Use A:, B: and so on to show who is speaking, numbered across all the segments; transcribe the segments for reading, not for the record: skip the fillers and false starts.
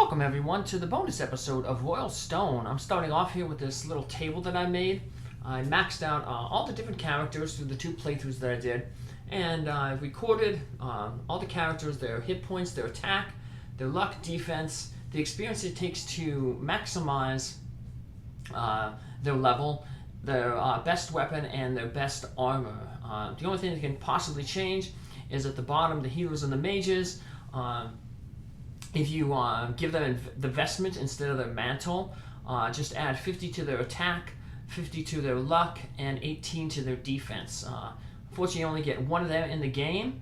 A: Welcome everyone to the bonus episode of Royal Stone. I'm starting off here with this little table that I made. I maxed out all the different characters through the 2 playthroughs that I did, and I recorded all the characters, their hit points, their attack, their luck, defense, the experience it takes to maximize their level, their best weapon, and their best armor. The only thing that can possibly change is at the bottom, the healers and the mages. If you give them the vestment instead of their mantle, just add 50 to their attack, 50 to their luck, and 18 to their defense. Unfortunately, you only get one of them in the game,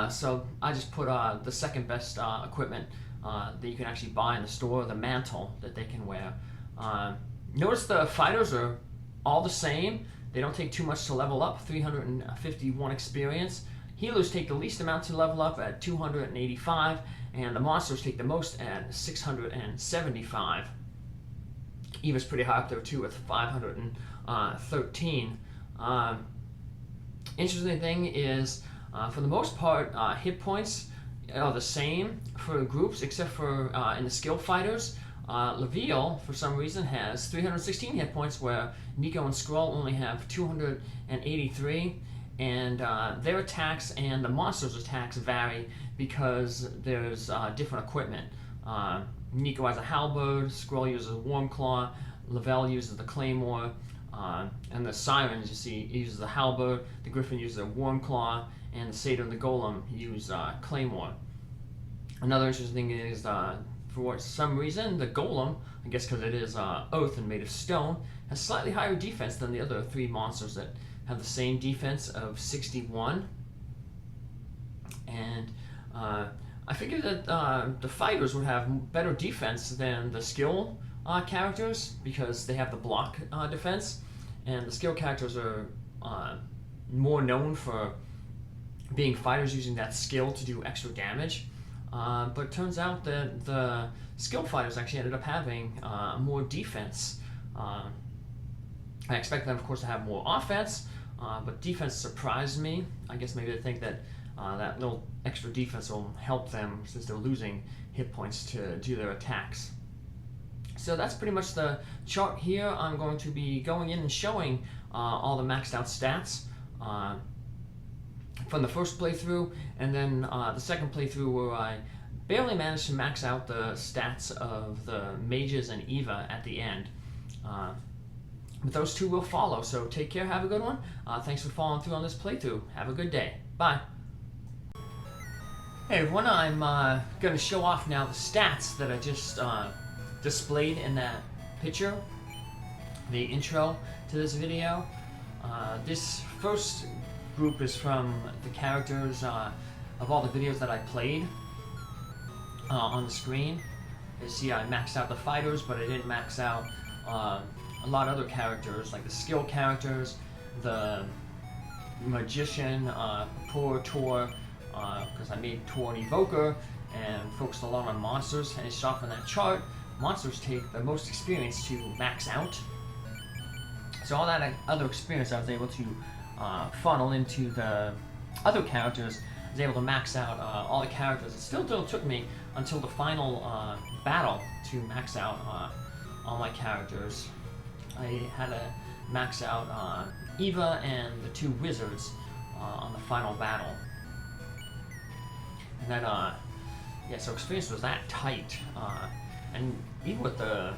A: so I just put the second best equipment that you can actually buy in the store, the mantle that they can wear. Notice the fighters are all the same. They don't take too much to level up, 351 experience. Healers take the least amount to level up at 285, and the monsters take the most at 675. Eva's pretty high up there too with 513. Interesting thing is, for the most part, hit points are the same for groups except for in the skill fighters. Leviel, for some reason, has 316 hit points, where Nico and Skrull only have 283. And their attacks and the monsters' attacks vary because there's different equipment. Nico has a halberd, Skrull uses a warm claw, Leviel uses the claymore, and the siren, as you see, uses the halberd, the griffin uses a warm claw, and the satyr and the golem use claymore. Another interesting thing is, for some reason, the golem, I guess because it is earth and made of stone, has slightly higher defense than the other 3 monsters that have the same defense of 61. And I figured that the fighters would have better defense than the skill characters because they have the block defense, and the skill characters are more known for being fighters using that skill to do extra damage. But it turns out that the skill fighters actually ended up having more defense. I expect them, of course, to have more offense, but defense surprised me. I guess maybe they think that that little extra defense will help them since they're losing hit points to do their attacks. So that's pretty much the chart here. I'm going to be going in and showing all the maxed out stats from the first playthrough, and then the second playthrough where I barely managed to max out the stats of the mages and Eva at the end. But those 2 will follow, so take care, have a good one. Thanks for following through on this playthrough. Have a good day. Bye. Hey everyone, I'm going to show off now the stats that I just displayed in that picture, the intro to this video. This first group is from the characters of all the videos that I played on the screen. You see I maxed out the fighters, but I didn't max out a lot of other characters, like the skill characters, the magician, poor Tor, because I made Tor an evoker and focused a lot on monsters. And it's off on that chart. Monsters take the most experience to max out. So all that other experience I was able to funnel into the other characters. I was able to max out all the characters. It still took me until the final battle to max out all my characters. I had to max out Eva and the 2 wizards on the final battle. And then, yeah, so experience was that tight. And even with the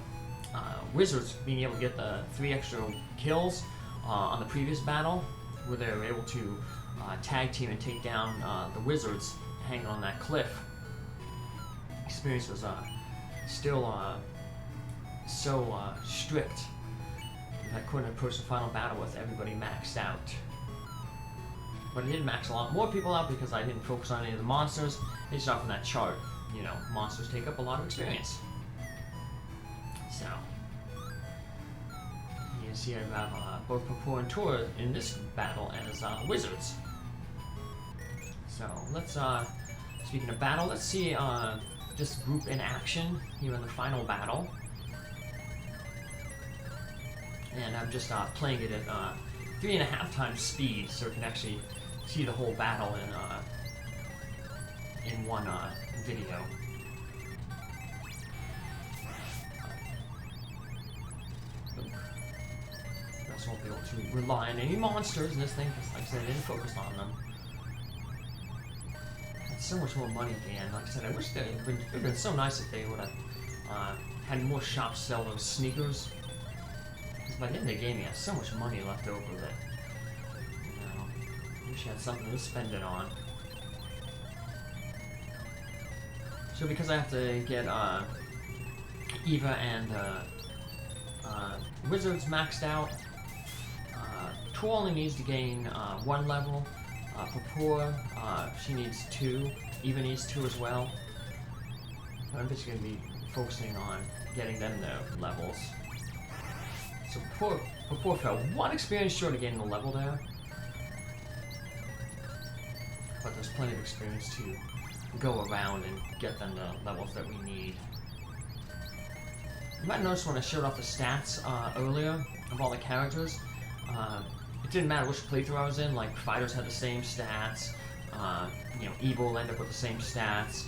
A: wizards being able to get the 3 extra kills on the previous battle, where they were able to tag team and take down the wizards hanging on that cliff, experience was still so strict. I couldn't approach the final battle with everybody maxed out. But I did max a lot more people out because I didn't focus on any of the monsters. They just off on that chart, you know, monsters take up a lot of experience. So, you can see I have both Papur and Tor in this battle as wizards. So, let's, speaking of battle, let's see this group in action here in the final battle. And I'm just playing it at 3.5 times speed, so you can actually see the whole battle in one video. rely on any monsters in this thing, because like I said, I didn't focus on them. It's so much more money at the end. Like I said, I wish it would have been so nice if they would have had more shops sell those sneakers. Because by the end of the game, you have so much money left over that, you know, I wish you had something to spend it on. So because I have to get Eva and Wizards maxed out, Tor only needs to gain 1 level. Purpur, she needs 2. Eva needs 2 as well. I'm just going to be focusing on getting them their levels. So Purpur fell 1 experience short of getting a level there. But there's plenty of experience to go around and get them the levels that we need. You might notice when I showed off the stats earlier of all the characters, it didn't matter which playthrough I was in, like fighters had the same stats, you know, Evil will end up with the same stats,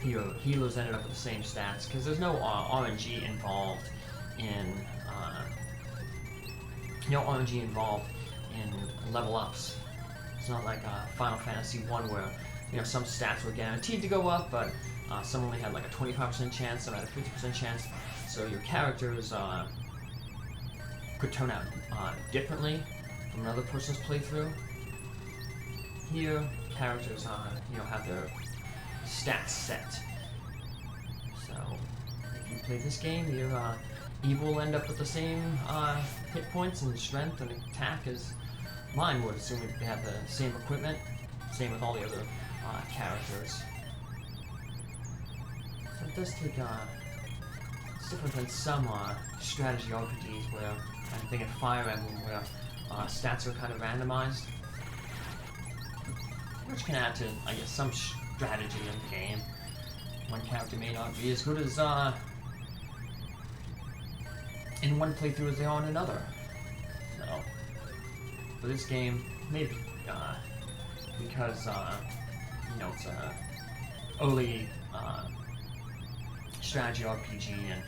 A: healers ended up with the same stats, because there's no RNG involved in, level ups. It's not like Final Fantasy 1 where, you know, some stats were guaranteed to go up, but some only had like a 25% chance, some had a 50% chance, so your characters could turn out differently from another person's playthrough. Here, characters, you know, have their stats set. So, if you play this game, your Evil will end up with the same hit points and strength and attack as mine would, assuming they have the same equipment. Same with all the other characters. So it does take, it's different than some strategy RPGs where, I'm thinking Fire Emblem, where stats are kind of randomized. Which can add to, I guess, some strategy in the game. One character may not be as good as, in one playthrough as they are in another. So, for this game, maybe, because, you know, it's a early, strategy RPG, and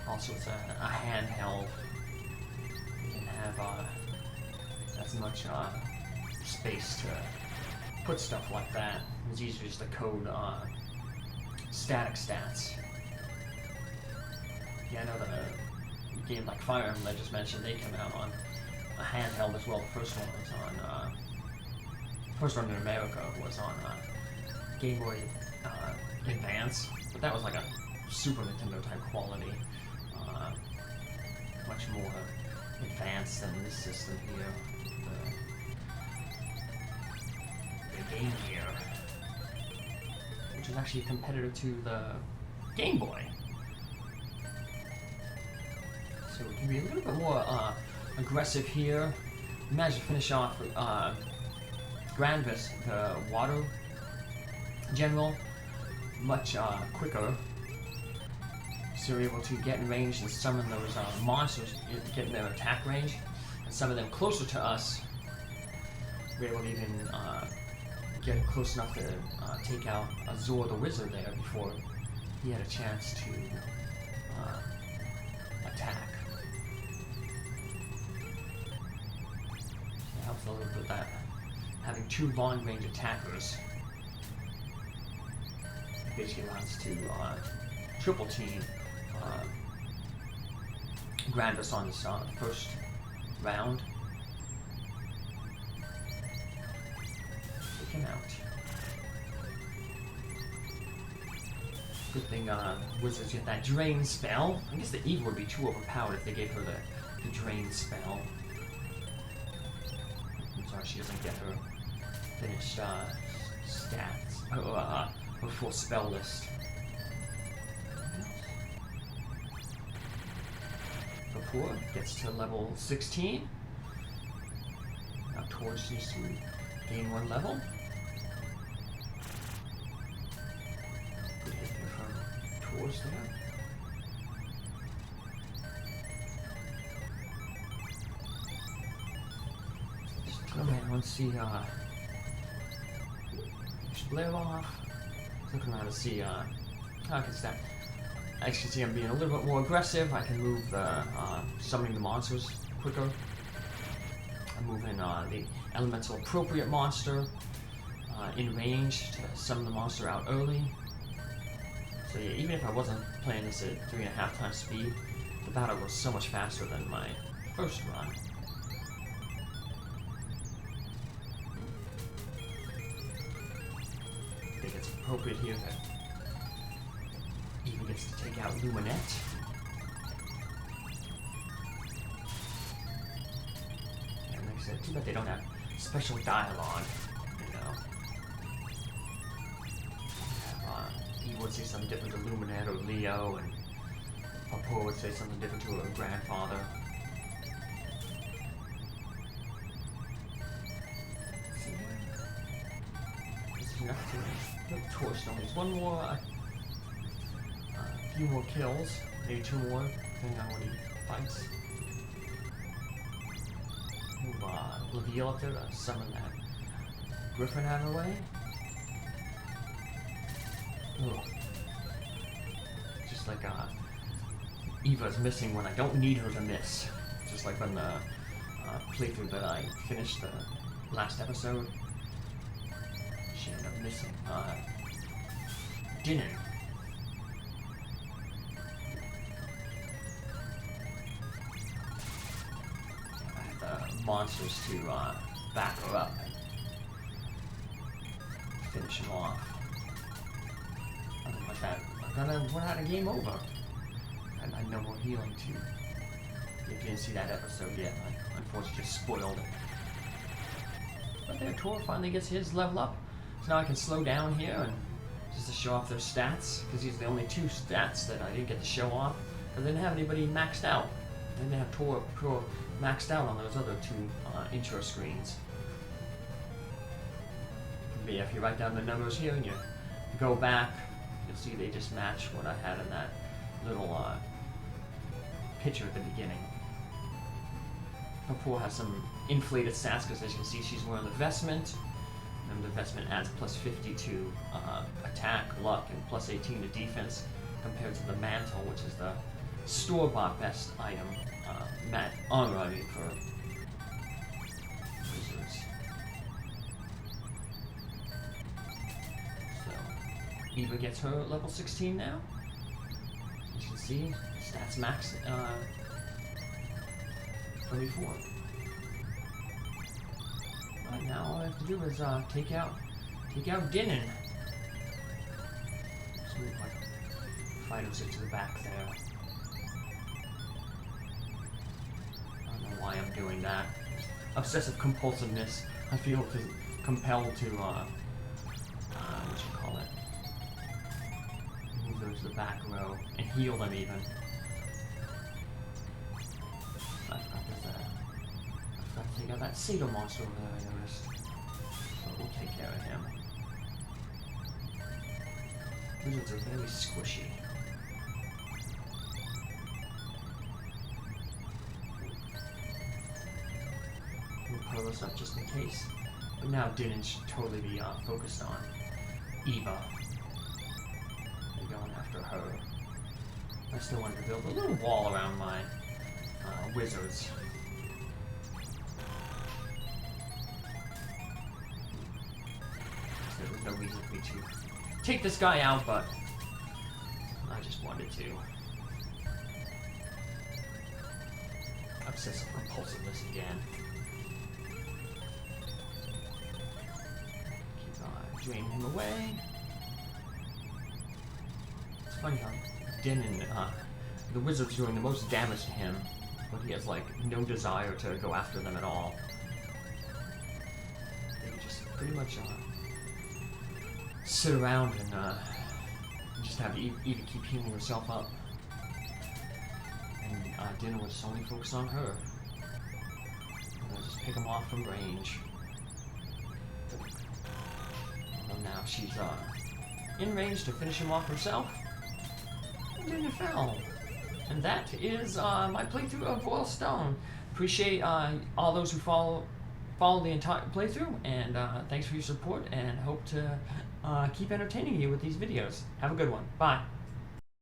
A: also it's a handheld. You can have as much space to put stuff like that. It's easier just to code static stats. Yeah, I know that a game like Fire Emblem I just mentioned, they come out on a handheld as well. The first one was on first one in America was on Game Boy Advance, but that was like a Super Nintendo type quality, much more advanced than this system here. The Game Gear, which is actually a competitor to the Game Boy. So we can be a little bit more aggressive here. Imagine finish off with Granvis, the water general, much quicker. So you're able to get in range and summon those monsters, get in their attack range, and summon them closer to us. We're able to even get close enough to take out Azor the Wizard there before he had a chance to attack. It helps a little bit with that. Having 2 long-range attackers basically allows to triple team Granvis on this first round. Take him out. Good thing Wizards get that Drain spell. I guess the Eve would be too overpowered if they gave her the Drain spell. I'm sorry, she doesn't get her finished stats, her full spell list. Purpur gets to level 16. Now Torch needs to gain 1 level. Good hit there from Torch there. Just go ahead and let's see, Blair off. Looking around to see, how I can step. As you can see, I'm being a little bit more aggressive. I can move the, summoning the monsters quicker. I move in the elemental appropriate monster in range to summon the monster out early. So yeah, even if I wasn't playing this at 3.5 times speed, the battle was so much faster than my first run. I think it's appropriate here that Eva gets to take out Luminette. And like I said, too bad they don't have special dialogue, you know. Eva would say something different to Luminette or Leo, and Papa would say something different to her grandfather. Torch stone. There's one more, a few more kills, maybe 2 more, depending on what he fights. Move Reveal up there to summon that Griffin out of the way. Ugh. Just like Eva's missing when I don't need her to miss. Just like when the playthrough that I finished the last episode. She ended up missing Dinin. I had the monsters to back her up and finish him off. Otherwise I'm gonna run out of game over. And I had no more healing too. If you didn't see that episode yet, I unfortunately just spoiled it. But there, Tor finally gets his level up. So now I can slow down here and just to show off their stats, because these are the only 2 stats that I didn't get to show off, because I didn't have anybody maxed out. I didn't have Tor Pro maxed out on those other 2 intro screens. But yeah, if you write down the numbers here and you go back, you'll see they just match what I had in that little picture at the beginning. Purple has some inflated stats because, as you can see, she's wearing the vestment. And the vestment adds +50 to attack, luck, and +18 to defense, compared to the mantle, which is the store-bought best item, armor, I mean, for wizards. So, Eva gets her level 16 now. As you can see, stats max from before. Right, now all I have to do is take out Dinin. So move my fighters into the back there. I don't know why I'm doing that. Obsessive compulsiveness. I feel compelled to what you call it? Move those to the back row and heal them even. Take out that Sato monster over there, I noticed. So we'll take care of him. Wizards are very squishy. We'll pull this up just in case. But now Dinin should totally be focused on Eva. They're going after her. I still want to build a little wall around my wizards. There was no reason for me to take this guy out, but I just wanted to. Obsessive compulsiveness again. Keep draining him away. It's funny how Dinin, the wizard's doing the most damage to him, but he has like no desire to go after them at all. They can just pretty much sit around and just have Eva keep healing herself up. And Dinin was only focused on her. And I'll just pick him off from range. And now she's in range to finish him off herself. And Dinin fell. And that is my playthrough of Royal Stone. Appreciate all those who follow the entire playthrough, and thanks for your support, and hope to keep entertaining you with these videos. Have a good one. Bye.